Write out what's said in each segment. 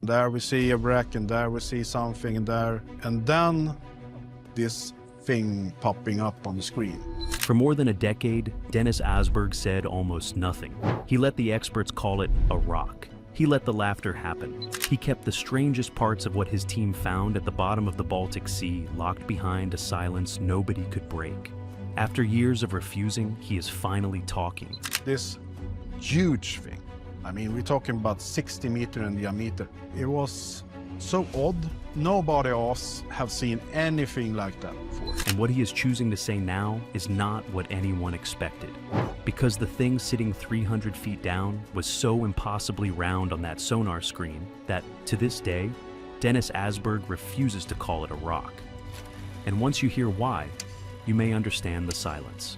There we see a wreck, and there we see something, and there, and then this thing popping up on the screen. For more than a decade, Dennis Asberg said almost nothing. He let the experts call it a rock. He let the laughter happen. He kept the strangest parts of what his team found at the bottom of the Baltic Sea locked behind a silence nobody could break. After years of refusing, he is finally talking. This huge thing, I mean, we're talking about 60 meters in diameter. It was so odd. Nobody else have seen anything like that before. And what he is choosing to say now is not what anyone expected. Because the thing sitting 300 feet down was so impossibly round on that sonar screen that, to this day, Dennis Asberg refuses to call it a rock. And once you hear why, you may understand the silence.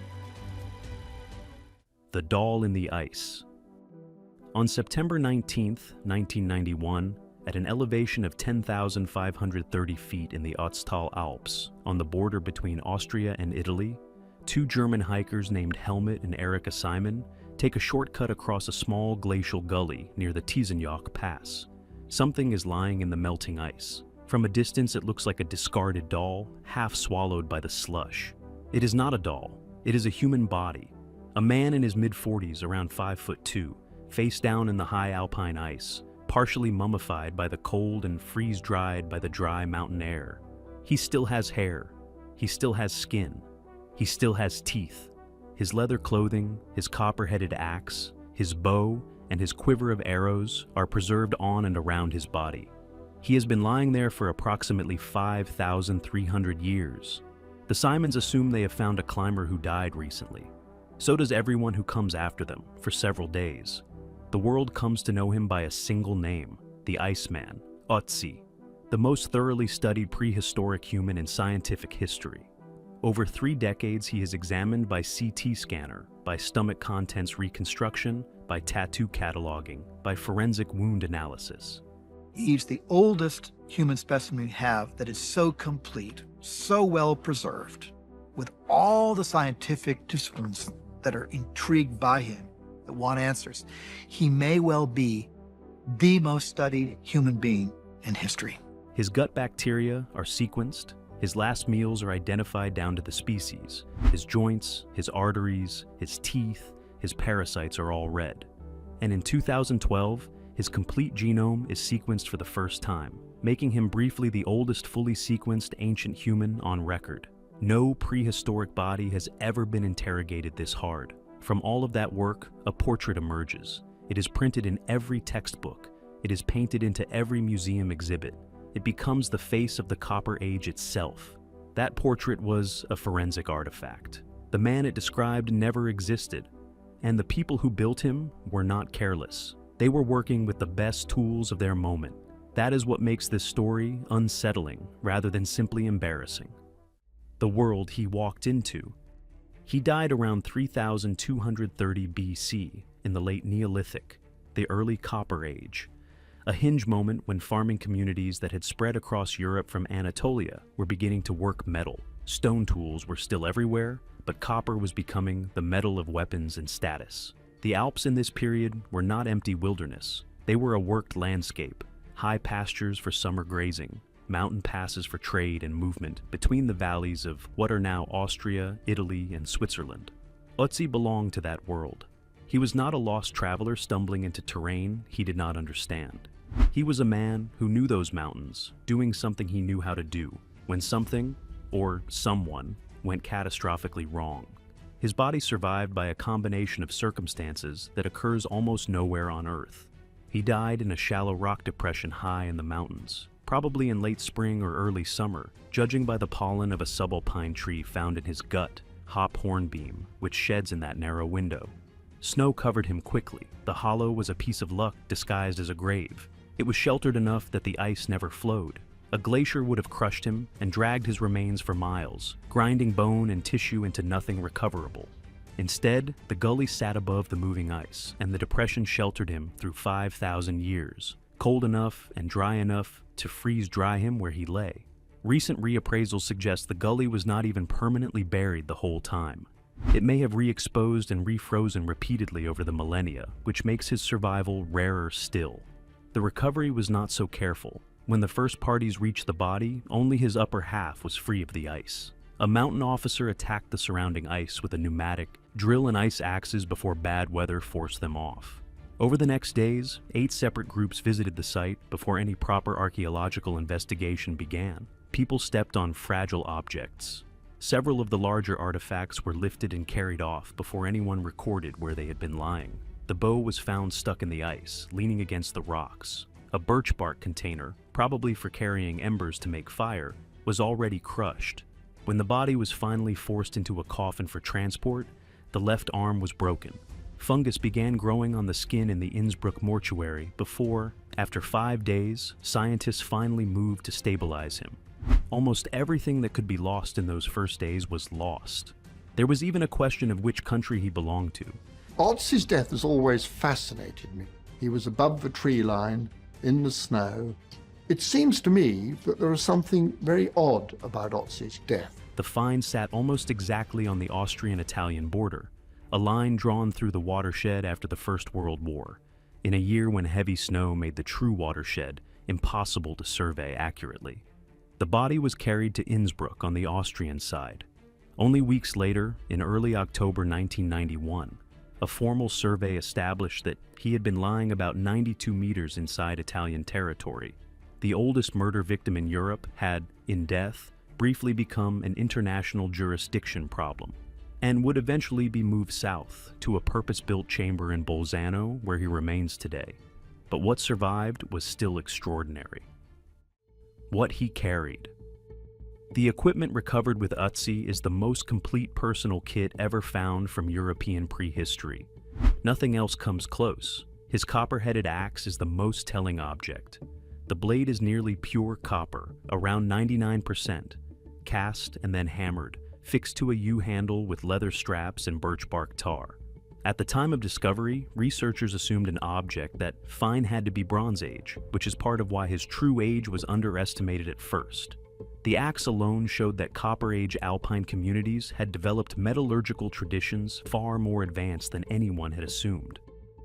The Doll in the Ice. On September 19th, 1991, at an elevation of 10,530 feet in the Ötztal Alps, on the border between Austria and Italy, two German hikers named Helmut and Erika Simon take a shortcut across a small glacial gully near the Tiesenjoch Pass. Something is lying in the melting ice. From a distance, it looks like a discarded doll, half swallowed by the slush. It is not a doll. It is a human body. A man in his mid-40s, around 5'2", face down in the high alpine ice, partially mummified by the cold and freeze-dried by the dry mountain air. He still has hair. He still has skin. He still has teeth. His leather clothing, his copper-headed axe, his bow, and his quiver of arrows are preserved on and around his body. He has been lying there for approximately 5,300 years. The Simons assume they have found a climber who died recently. So does everyone who comes after them, for several days. The world comes to know him by a single name, the Iceman, Ötzi, the most thoroughly studied prehistoric human in scientific history. Over 3 decades, he is examined by CT scanner, by stomach contents reconstruction, by tattoo cataloging, by forensic wound analysis. He's the oldest human specimen we have that is so complete, so well preserved, with all the scientific disciplines that are intrigued by him, that want answers. He may well be the most studied human being in history. His gut bacteria are sequenced. His last meals are identified down to the species. His joints, his arteries, his teeth, his parasites are all read. And in 2012, his complete genome is sequenced for the first time, making him briefly the oldest fully sequenced ancient human on record. No prehistoric body has ever been interrogated this hard. From all of that work, a portrait emerges. It is printed in every textbook. It is painted into every museum exhibit. It becomes the face of the Copper Age itself. That portrait was a forensic artifact. The man it described never existed, and the people who built him were not careless. They were working with the best tools of their moment. That is what makes this story unsettling rather than simply embarrassing. The world he walked into. He died around 3230 BC in the late Neolithic, the early Copper Age, a hinge moment when farming communities that had spread across Europe from Anatolia were beginning to work metal. Stone tools were still everywhere, but copper was becoming the metal of weapons and status. The Alps in this period were not empty wilderness. They were a worked landscape, high pastures for summer grazing, mountain passes for trade and movement between the valleys of what are now Austria, Italy, and Switzerland. Ötzi belonged to that world. He was not a lost traveler stumbling into terrain he did not understand. He was a man who knew those mountains, doing something he knew how to do, when something, or someone, went catastrophically wrong. His body survived by a combination of circumstances that occurs almost nowhere on Earth. He died in a shallow rock depression high in the mountains, probably in late spring or early summer, judging by the pollen of a subalpine tree found in his gut, hop hornbeam, which sheds in that narrow window. Snow covered him quickly. The hollow was a piece of luck disguised as a grave. It was sheltered enough that the ice never flowed. A glacier would have crushed him and dragged his remains for miles, grinding bone and tissue into nothing recoverable. Instead, the gully sat above the moving ice, and the depression sheltered him through 5,000 years, cold enough and dry enough to freeze-dry him where he lay. Recent reappraisals suggest the gully was not even permanently buried the whole time. It may have re-exposed and refrozen repeatedly over the millennia, which makes his survival rarer still. The recovery was not so careful. When the first parties reached the body, only his upper half was free of the ice. A mountain officer attacked the surrounding ice with a pneumatic, drill and ice axes before bad weather forced them off. Over the next days, 8 separate groups visited the site before any proper archaeological investigation began. People stepped on fragile objects. Several of the larger artifacts were lifted and carried off before anyone recorded where they had been lying. The bow was found stuck in the ice, leaning against the rocks. A birch bark container, probably for carrying embers to make fire, was already crushed. When the body was finally forced into a coffin for transport, the left arm was broken. Fungus began growing on the skin in the Innsbruck mortuary before, after 5 days, scientists finally moved to stabilize him. Almost everything that could be lost in those first days was lost. There was even a question of which country he belonged to. Otzi's death has always fascinated me. He was above the tree line, in the snow. It seems to me that there is something very odd about Otzi's death. The find sat almost exactly on the Austrian-Italian border, a line drawn through the watershed after the First World War, in a year when heavy snow made the true watershed impossible to survey accurately. The body was carried to Innsbruck on the Austrian side. Only weeks later, in early October 1991, a formal survey established that he had been lying about 92 meters inside Italian territory. The oldest murder victim in Europe had, in death, briefly become an international jurisdiction problem, and would eventually be moved south to a purpose-built chamber in Bolzano where he remains today. But what survived was still extraordinary. What he carried. The equipment recovered with Otzi is the most complete personal kit ever found from European prehistory. Nothing else comes close. His copper-headed axe is the most telling object. The blade is nearly pure copper, around 99%, cast and then hammered, fixed to a U-handle with leather straps and birch bark tar. At the time of discovery, researchers assumed an object that fine had to be Bronze Age, which is part of why his true age was underestimated at first. The axe alone showed that Copper Age alpine communities had developed metallurgical traditions far more advanced than anyone had assumed.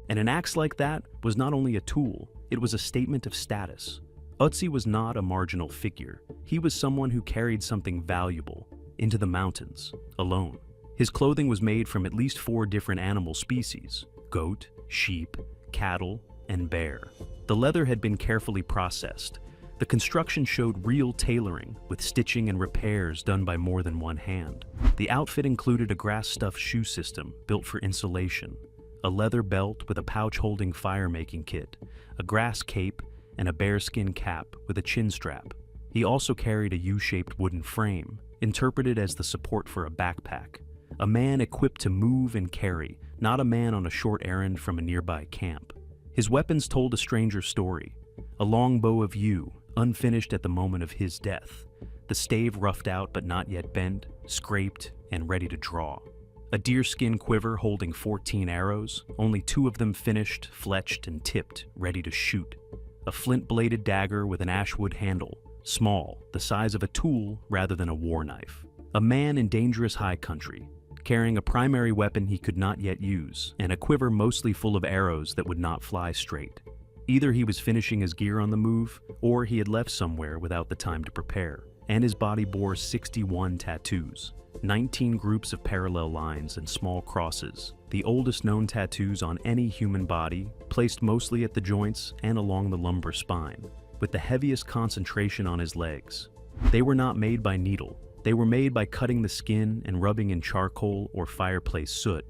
And an axe like that was not only a tool, it was a statement of status. Otzi was not a marginal figure. He was someone who carried something valuable into the mountains, alone. His clothing was made from at least 4 different animal species: goat, sheep, cattle, and bear. The leather had been carefully processed. The construction showed real tailoring, with stitching and repairs done by more than one hand. The outfit included a grass-stuffed shoe system built for insulation, a leather belt with a pouch-holding fire-making kit, a grass cape, and a bearskin cap with a chin strap. He also carried a U-shaped wooden frame, interpreted as the support for a backpack. A man equipped to move and carry, not a man on a short errand from a nearby camp. His weapons told a stranger story. A long bow of yew, unfinished at the moment of his death, the stave roughed out but not yet bent, scraped, and ready to draw. A deerskin quiver holding 14 arrows, only 2 of them finished, fletched, and tipped, ready to shoot. A flint-bladed dagger with an ashwood handle, small, the size of a tool rather than a war knife. A man in dangerous high country, carrying a primary weapon he could not yet use, and a quiver mostly full of arrows that would not fly straight. Either he was finishing his gear on the move, or he had left somewhere without the time to prepare. And his body bore 61 tattoos, 19 groups of parallel lines and small crosses, the oldest known tattoos on any human body, placed mostly at the joints and along the lumbar spine, with the heaviest concentration on his legs. They were not made by needle. They were made by cutting the skin and rubbing in charcoal or fireplace soot.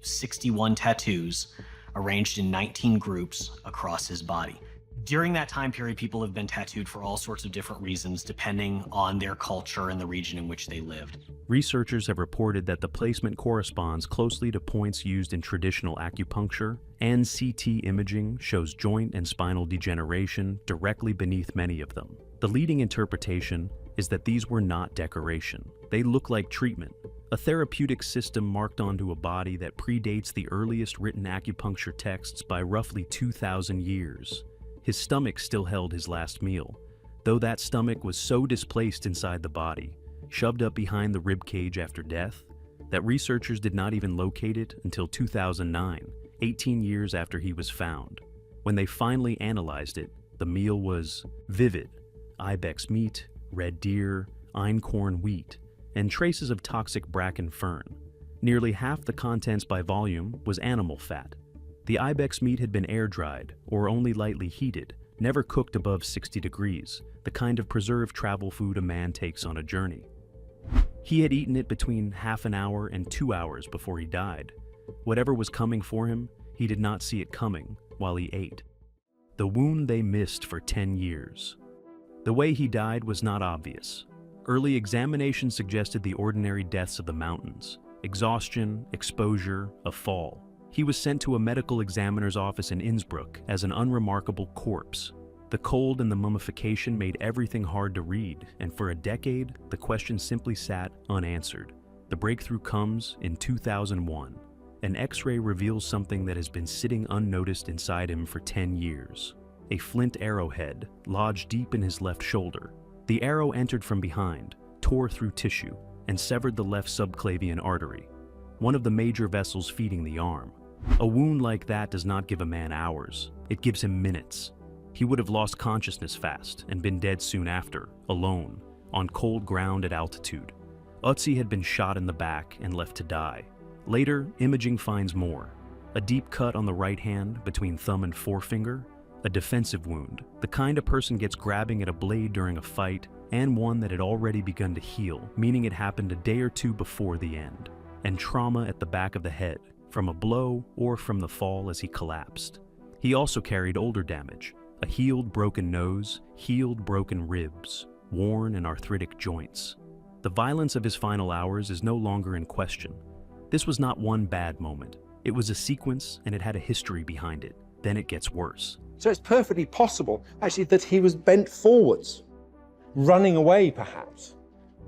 61 tattoos arranged in 19 groups across his body. During that time period, people have been tattooed for all sorts of different reasons, depending on their culture and the region in which they lived. Researchers have reported that the placement corresponds closely to points used in traditional acupuncture, and CT imaging shows joint and spinal degeneration directly beneath many of them. The leading interpretation is that these were not decoration. They look like treatment, a therapeutic system marked onto a body that predates the earliest written acupuncture texts by roughly 2,000 years. His stomach still held his last meal, though that stomach was so displaced inside the body, shoved up behind the rib cage after death, that researchers did not even locate it until 2009, 18 years after he was found. When they finally analyzed it, the meal was vivid: ibex meat, red deer, einkorn wheat, and traces of toxic bracken fern. Nearly half the contents by volume was animal fat. The ibex meat had been air-dried or only lightly heated, never cooked above 60 degrees, the kind of preserved travel food a man takes on a journey. He had eaten it between half an hour and 2 hours before he died. Whatever was coming for him, he did not see it coming while he ate. The wound they missed for 10 years. The way he died was not obvious. Early examination suggested the ordinary deaths of the mountains: exhaustion, exposure, a fall. He was sent to a medical examiner's office in Innsbruck as an unremarkable corpse. The cold and the mummification made everything hard to read, and for a decade, the question simply sat unanswered. The breakthrough comes in 2001. An X-ray reveals something that has been sitting unnoticed inside him for 10 years. A flint arrowhead lodged deep in his left shoulder. The arrow entered from behind, tore through tissue, and severed the left subclavian artery, one of the major vessels feeding the arm. A wound like that does not give a man hours, it gives him minutes. He would have lost consciousness fast and been dead soon after, alone, on cold ground at altitude. Ötzi had been shot in the back and left to die. Later, imaging finds more. A deep cut on the right hand between thumb and forefinger, a defensive wound, the kind a person gets grabbing at a blade during a fight, and one that had already begun to heal, meaning it happened a day or two before the end. And trauma at the back of the head, from a blow or from the fall as he collapsed. He also carried older damage: a healed broken nose, healed broken ribs, worn and arthritic joints. The violence of his final hours is no longer in question. This was not one bad moment. It was a sequence, and it had a history behind it. Then it gets worse. So it's perfectly possible, actually, that he was bent forwards, running away perhaps,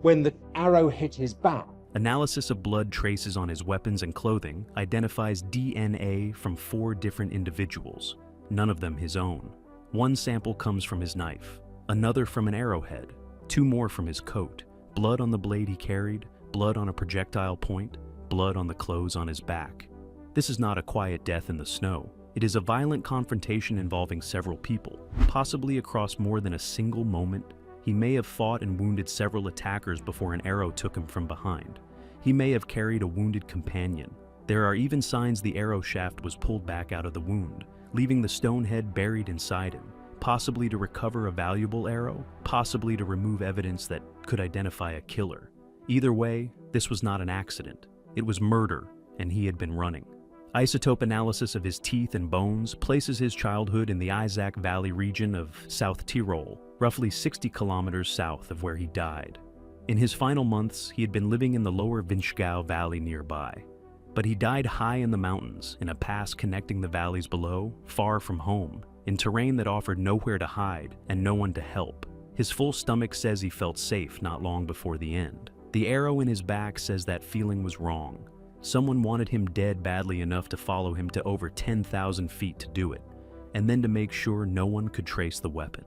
when the arrow hit his back. Analysis of blood traces on his weapons and clothing identifies DNA from 4 different individuals, none of them his own. One sample comes from his knife, another from an arrowhead, 2 more from his coat, blood on the blade he carried, blood on a projectile point, blood on the clothes on his back. This is not a quiet death in the snow. It is a violent confrontation involving several people, possibly across more than a single moment. He may have fought and wounded several attackers before an arrow took him from behind. He may have carried a wounded companion. There are even signs the arrow shaft was pulled back out of the wound, leaving the stone head buried inside him, possibly to recover a valuable arrow, possibly to remove evidence that could identify a killer. Either way, this was not an accident. It was murder, and he had been running. Isotope analysis of his teeth and bones places his childhood in the Isaac Valley region of South Tyrol, roughly 60 kilometers south of where he died. In his final months, he had been living in the lower Vinschgau Valley nearby. But he died high in the mountains, in a pass connecting the valleys below, far from home, in terrain that offered nowhere to hide and no one to help. His full stomach says he felt safe not long before the end. The arrow in his back says that feeling was wrong. Someone wanted him dead badly enough to follow him to over 10,000 feet to do it, and then to make sure no one could trace the weapon.